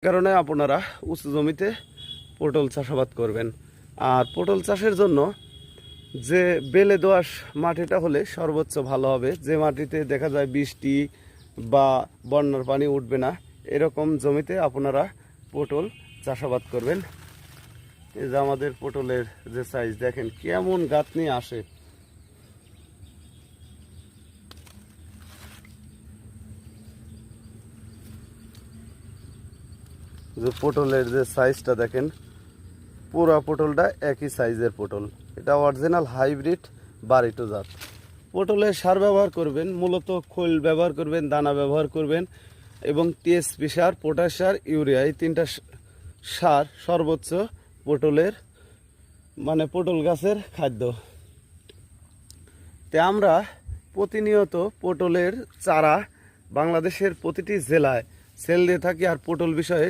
কারণে আপনারা উঁচু জমিতে পটল চাষাবাদ করবেন। আর পটল চাষের জন্য যে বেলে দোআঁশ মাটিটা হলে সর্বোচ্চ ভালো হবে, যে মাটিতে দেখা যায় বৃষ্টি বা বন্যার পানি উঠবে না, এরকম জমিতে আপনারা পটল চাষাবাদ করবেন। এই যে আমাদের পটলের যে সাইজ দেখেন কেমন গাঁথনি আসে। যে পটলের যে সাইজটা দেখেন, পুরো পটলটা একই সাইজের পটল। এটা অরিজিনাল হাইব্রিড বারিটো জাত। পটলে সার ব্যবহার করবেন, মূলত খোল ব্যবহার করবেন, দানা ব্যবহার করবেন এবং টিএসপি সার, পটাশ সার, ইউরিয়া, এই তিনটা সার সর্বোচ্চ পটলের পটল গাছের খাদ্য। তে আমরা প্রতিনিয়ত পটলের চারা বাংলাদেশের প্রতিটি জেলায় সেল দিয়ে থাকি। আর পটল বিষয়ে